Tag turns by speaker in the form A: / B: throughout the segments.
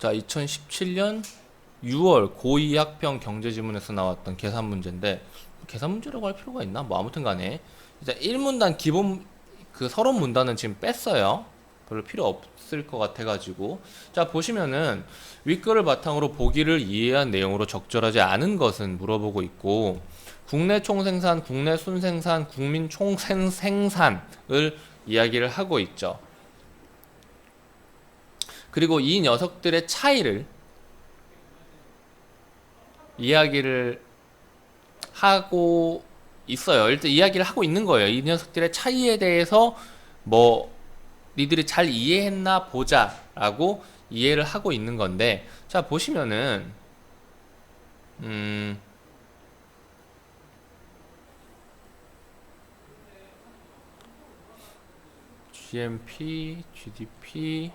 A: 자, 2017년 6월 고2 학평 경제지문에서 나왔던 계산 문제인데, 계산 문제라고 할 필요가 있나? 뭐 아무튼 간에 일단 1문단 기본 그 서론 문단은 지금 뺐어요. 별로 필요 없을 것 같아가지고. 자, 보시면은 윗글을 바탕으로 보기를 이해한 내용으로 적절하지 않은 것은 물어보고 있고, 국내 총생산, 국내 순생산, 국민 총생산을 이야기를 하고 있죠. 그리고 이 녀석들의 차이를 이야기를 하고 있어요. 일단 이야기를 하고 있는 거예요. 이 녀석들의 차이에 대해서 뭐 니들이 잘 이해했나 보자라고 이해를 하고 있는 건데, 자 보시면은 GNP, GDP,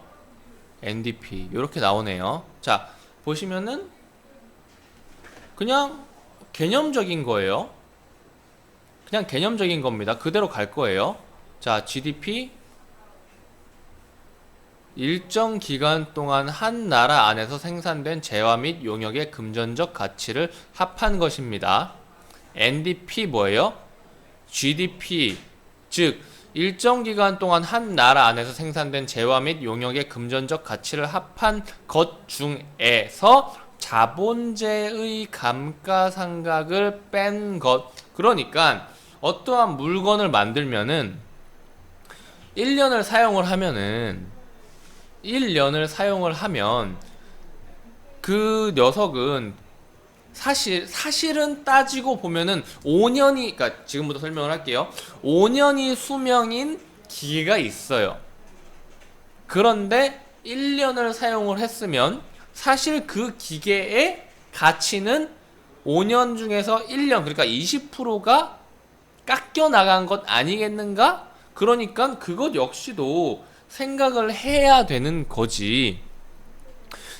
A: NDP 이렇게 나오네요. 자 보시면은 그냥 개념적인 거예요. 그냥 개념적인 겁니다. 그대로 갈 거예요. 자, GDP 일정 기간 동안 한 나라 안에서 생산된 재화 및 용역의 금전적 가치를 합한 것입니다. NDP 뭐예요? GDP, 즉 일정 기간 동안 한 나라 안에서 생산된 재화 및 용역의 금전적 가치를 합한 것 중에서 자본재의 감가상각을 뺀 것. 그러니까 어떠한 물건을 만들면은 1년을 사용을 하면은 1년을 사용을 하면 그 녀석은 사실은 따지고 보면은 5년이, 그러니까 지금부터 설명을 할게요. 5년이 수명인 기계가 있어요. 그런데 1년을 사용을 했으면 사실 그 기계의 가치는 5년 중에서 1년, 그러니까 20%가 깎여 나간 것 아니겠는가? 그러니까 그것 역시도 생각을 해야 되는 거지.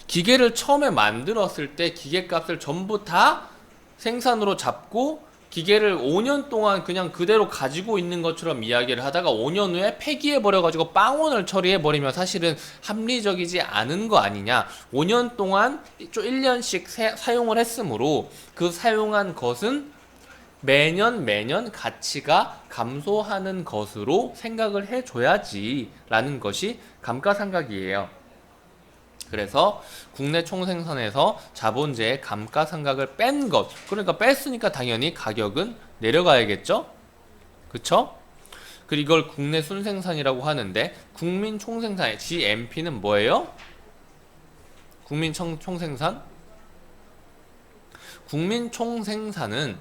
A: 기계를 처음에 만들었을 때 기계값을 전부 다 생산으로 잡고 기계를 5년 동안 그냥 그대로 가지고 있는 것처럼 이야기를 하다가 5년 후에 폐기해버려가지고 빵원을 처리해버리면 사실은 합리적이지 않은 거 아니냐. 5년 동안 1년씩 사용을 했으므로 그 사용한 것은 매년 가치가 감소하는 것으로 생각을 해줘야지 라는 것이 감가상각이에요. 그래서 국내 총생산에서 자본재의 감가상각을 뺀 것, 그러니까 뺐으니까 당연히 가격은 내려가야겠죠? 그쵸? 그리고 이걸 국내 순생산이라고 하는데, 국민 총생산, GNP는 뭐예요? 국민 총생산? 국민 총생산은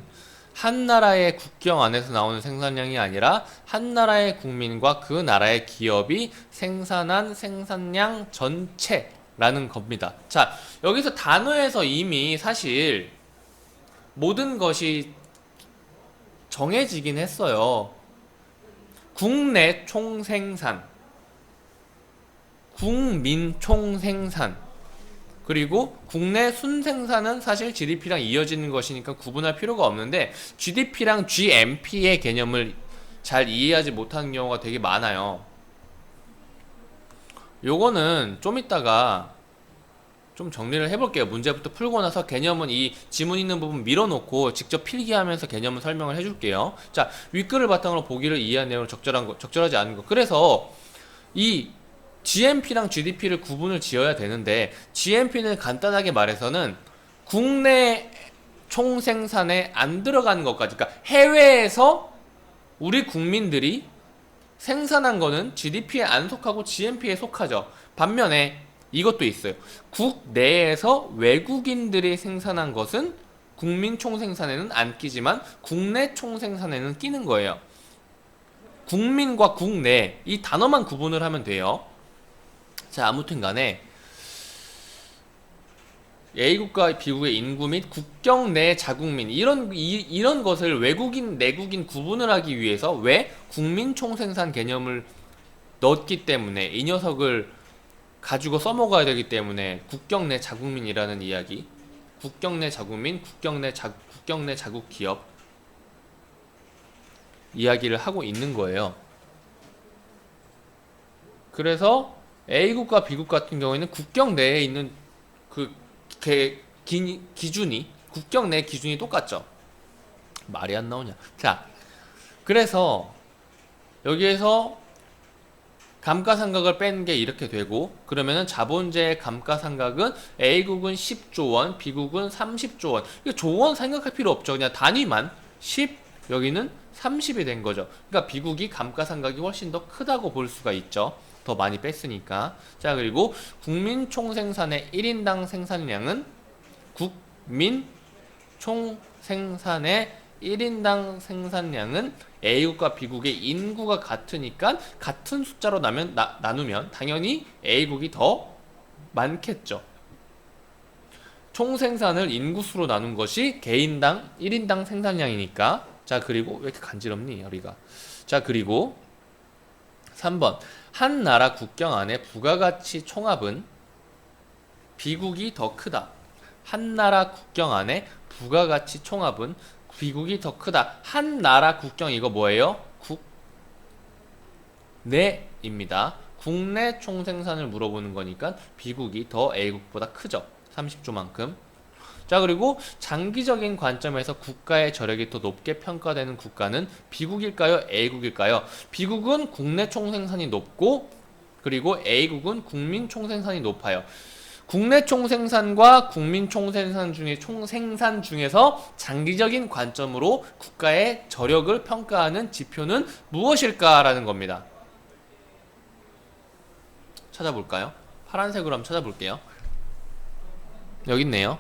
A: 한 나라의 국경 안에서 나오는 생산량이 아니라 한 나라의 국민과 그 나라의 기업이 생산한 생산량 전체라는 겁니다. 자, 여기서 단어에서 이미 사실 모든 것이 정해지긴 했어요. 국내 총생산, 국민 총생산, 그리고 국내 순생산은 사실 GDP랑 이어지는 것이니까 구분할 필요가 없는데, GDP랑 GNP의 개념을 잘 이해하지 못하는 경우가 되게 많아요. 요거는 좀 이따가 좀 정리를 해볼게요. 문제부터 풀고 나서 개념은 이 지문 있는 부분 밀어놓고 직접 필기하면서 개념을 설명을 해줄게요. 자, 윗글을 바탕으로 보기를 이해한 내용은 적절하지 않은 거. 그래서 이 GNP랑 GDP를 구분을 지어야 되는데, GNP는 간단하게 말해서는 국내 총생산에 안 들어가는 것까지, 그러니까 해외에서 우리 국민들이 생산한 거는 GDP에 안 속하고 GNP에 속하죠. 반면에 이것도 있어요. 국내에서 외국인들이 생산한 것은 국민 총생산에는 안 끼지만 국내 총생산에는 끼는 거예요. 국민과 국내 이 단어만 구분을 하면 돼요. 자, 아무튼 간에 A국과 B국의 인구 및 국경 내 자국민 이런 것을 외국인 내국인 구분을 하기 위해서 왜 국민 총생산 개념을 넣었기 때문에, 이 녀석을 가지고 써먹어야 되기 때문에 국경 내 자국민이라는 이야기, 국경 내 자국민, 국경 내 자국 기업 이야기를 하고 있는 거예요. 그래서 A국과 B국 같은 경우에는 국경 내에 있는 그 기준이 국경 내 기준이 똑같죠. 말이 안 나오냐. 자, 그래서 여기에서 감가상각을 뺀 게 이렇게 되고, 그러면은 자본재의 감가상각은 A국은 10조 원, B국은 30조 원. 이거 조원 생각할 필요 없죠. 그냥 단위만 10, 여기는 30이 된 거죠. 그러니까 B국이 감가상각이 훨씬 더 크다고 볼 수가 있죠. 더 많이 뺐으니까. 자, 그리고 국민 총생산의 1인당 생산량은 국민 총생산의 1인당 생산량은 A국과 B국의 인구가 같으니까 같은 숫자로 나누면 당연히 A국이 더 많겠죠. 총생산을 인구수로 나눈 것이 개인당 1인당 생산량이니까. 자, 그리고 왜 이렇게 간지럽니 여기가. 자, 그리고 3번 한 나라 국경 안에 부가가치 총합은 B국이 더 크다. 한 나라 국경 안에 부가가치 총합은 B국이 더 크다. 한 나라 국경 이거 뭐예요? 국내입니다. 국내 총생산을 물어보는 거니까 B국이 더 A국보다 크죠. 30조만큼. 자, 그리고 장기적인 관점에서 국가의 저력이 더 높게 평가되는 국가는 B국일까요? A국일까요? B국은 국내 총생산이 높고, 그리고 A국은 국민 총생산이 높아요. 국내 총생산과 국민 총생산 중에서 장기적인 관점으로 국가의 저력을 평가하는 지표는 무엇일까라는 겁니다. 찾아볼까요? 파란색으로 한번 찾아볼게요. 여기 있네요.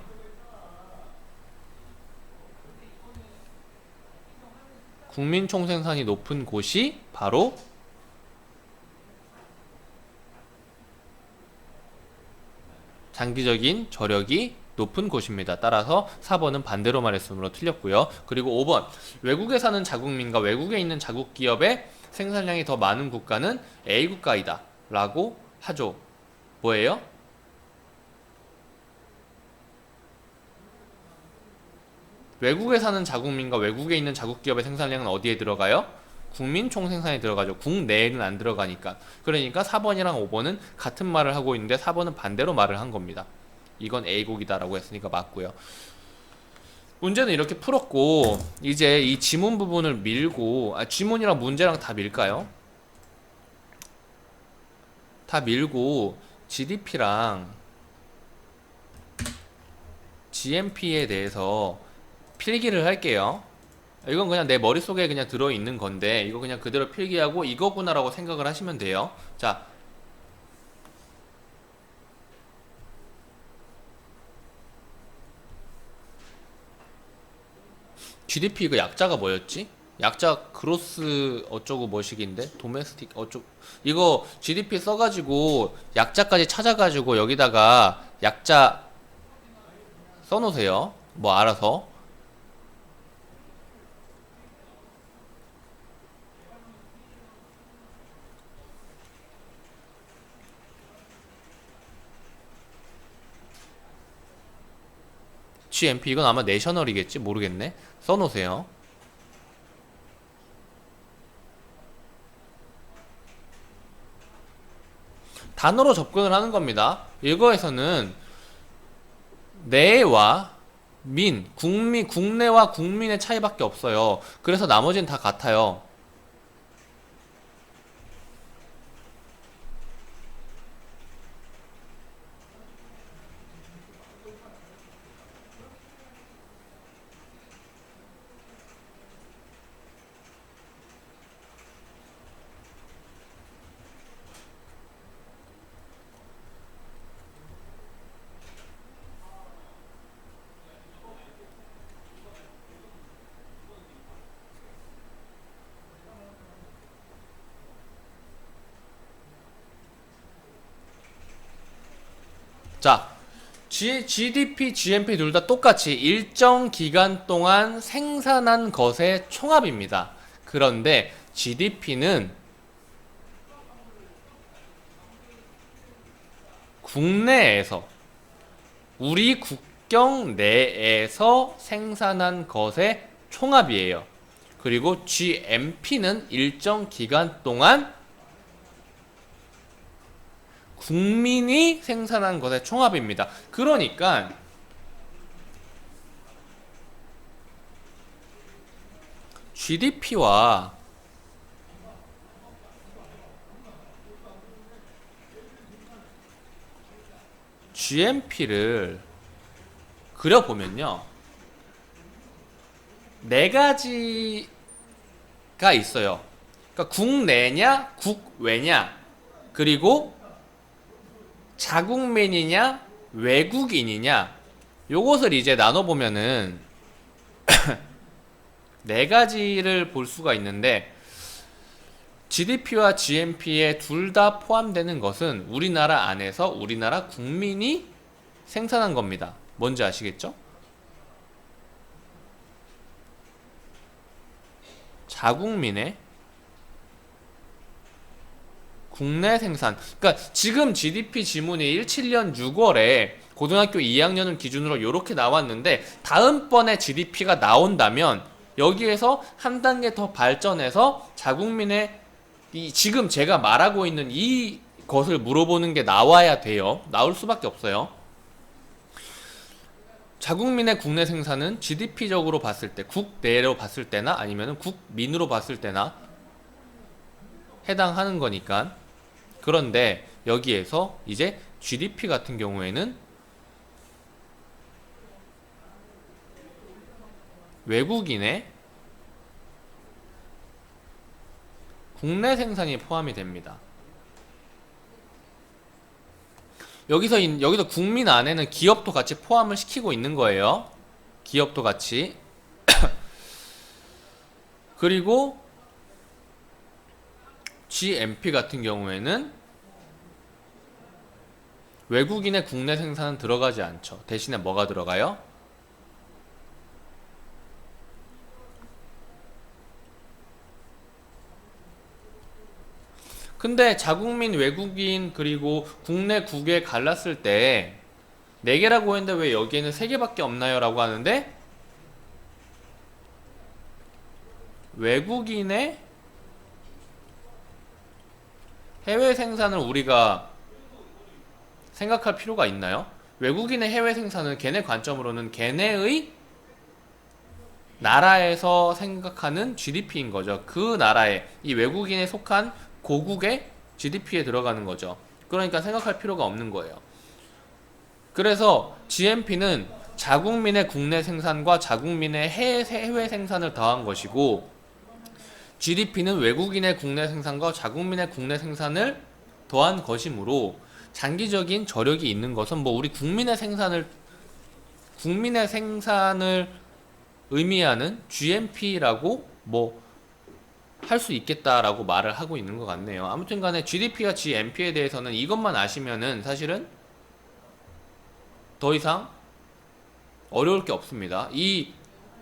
A: 국민 총생산이 높은 곳이 바로 장기적인 저력이 높은 곳입니다. 따라서 4번은 반대로 말했으므로 틀렸고요. 그리고 5번 외국에 사는 자국민과 외국에 있는 자국기업의 생산량이 더 많은 국가는 A국가이다 라고 하죠. 뭐예요? 외국에 사는 자국민과 외국에 있는 자국기업의 생산량은 어디에 들어가요? 국민 총생산에 들어가죠. 국내에는 안 들어가니까. 그러니까 4번이랑 5번은 같은 말을 하고 있는데 4번은 반대로 말을 한 겁니다. 이건 A국이다 라고 했으니까 맞고요. 문제는 이렇게 풀었고, 이제 이 지문 부분을 밀고, 지문이랑 문제랑 다 밀까요? 다 밀고 GDP랑 GMP에 대해서 필기를 할게요. 이건 그냥 내 머릿속에 그냥 들어있는 건데 이거 그냥 그대로 필기하고 이거구나 라고 생각을 하시면 돼요. 자, GDP 이거 약자가 뭐였지? 약자 그로스 어쩌고 뭐식인데 도메스틱 어쩌고, 이거 GDP 써가지고 약자까지 찾아가지고 여기다가 약자 써놓으세요. 뭐 알아서. GMP 이건 아마 내셔널이겠지? 모르겠네. 써놓으세요. 단어로 접근을 하는 겁니다. 이거에서는 내와 국내와 국민의 차이밖에 없어요. 그래서 나머지는 다 같아요. 자, GDP, GNP 둘 다 똑같이 일정 기간 동안 생산한 것의 총합입니다. 그런데 GDP는 국내에서, 우리 국경 내에서 생산한 것의 총합이에요. 그리고 GNP는 일정 기간 동안 국민이 생산한 것의 총합입니다. 그러니까 GDP와 GNP를 그려보면요, 네 가지가 있어요. 그러니까 국내냐, 국외냐, 그리고 자국민이냐, 외국인이냐, 요것을 이제 나눠보면은 네 가지를 볼 수가 있는데, GDP와 GNP에 둘 다 포함되는 것은 우리나라 안에서 우리나라 국민이 생산한 겁니다. 뭔지 아시겠죠? 자국민의 국내 생산. 그러니까 지금 GDP 지문이 17년 6월에 고등학교 2학년을 기준으로 이렇게 나왔는데, 다음번에 GDP가 나온다면 여기에서 한 단계 더 발전해서 자국민의 지금 제가 말하고 있는 이 것을 물어보는 게 나와야 돼요. 나올 수밖에 없어요. 자국민의 국내 생산은 GDP적으로 봤을 때, 국내로 봤을 때나 아니면 국민으로 봤을 때나 해당하는 거니까. 그런데 여기에서 이제 GDP 같은 경우에는 외국인의 국내 생산이 포함이 됩니다. 여기서 국민 안에는 기업도 같이 포함을 시키고 있는 거예요. 기업도 같이. 그리고 GNP 같은 경우에는 외국인의 국내 생산은 들어가지 않죠. 대신에 뭐가 들어가요? 근데 자국민, 외국인, 그리고 국내, 국외 갈랐을 때 4개라고 했는데 왜 여기에는 3개밖에 없나요? 라고 하는데, 외국인의 해외 생산을 우리가 생각할 필요가 있나요? 외국인의 해외 생산은 걔네 관점으로는 걔네의 나라에서 생각하는 GDP인 거죠. 그 나라에, 이 외국인에 속한 고국의 GDP에 들어가는 거죠. 그러니까 생각할 필요가 없는 거예요. 그래서 GNP는 자국민의 국내 생산과 자국민의 해외 생산을 더한 것이고, GDP는 외국인의 국내 생산과 자국민의 국내 생산을 더한 것이므로, 장기적인 저력이 있는 것은 뭐 우리 국민의 생산을 의미하는 GNP라고 뭐 할 수 있겠다라고 말을 하고 있는 것 같네요. 아무튼 간에 GDP와 GNP에 대해서는 이것만 아시면은 사실은 더 이상 어려울 게 없습니다. 이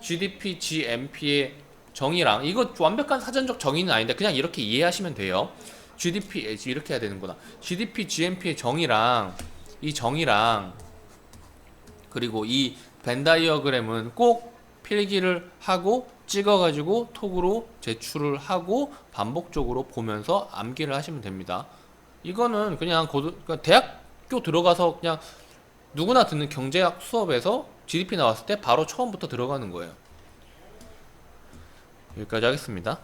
A: GDP, GNP의 정의랑, 이거 완벽한 사전적 정의는 아닌데 그냥 이렇게 이해하시면 돼요. GDP, 이렇게 해야 되는구나. GDP, GNP의 정의랑, 이 정의랑, 그리고 이 벤 다이어그램은 꼭 필기를 하고 찍어가지고 톡으로 제출을 하고 반복적으로 보면서 암기를 하시면 됩니다. 이거는 그냥 그러니까 대학교 들어가서 그냥 누구나 듣는 경제학 수업에서 GDP 나왔을 때 바로 처음부터 들어가는 거예요. 여기까지 하겠습니다.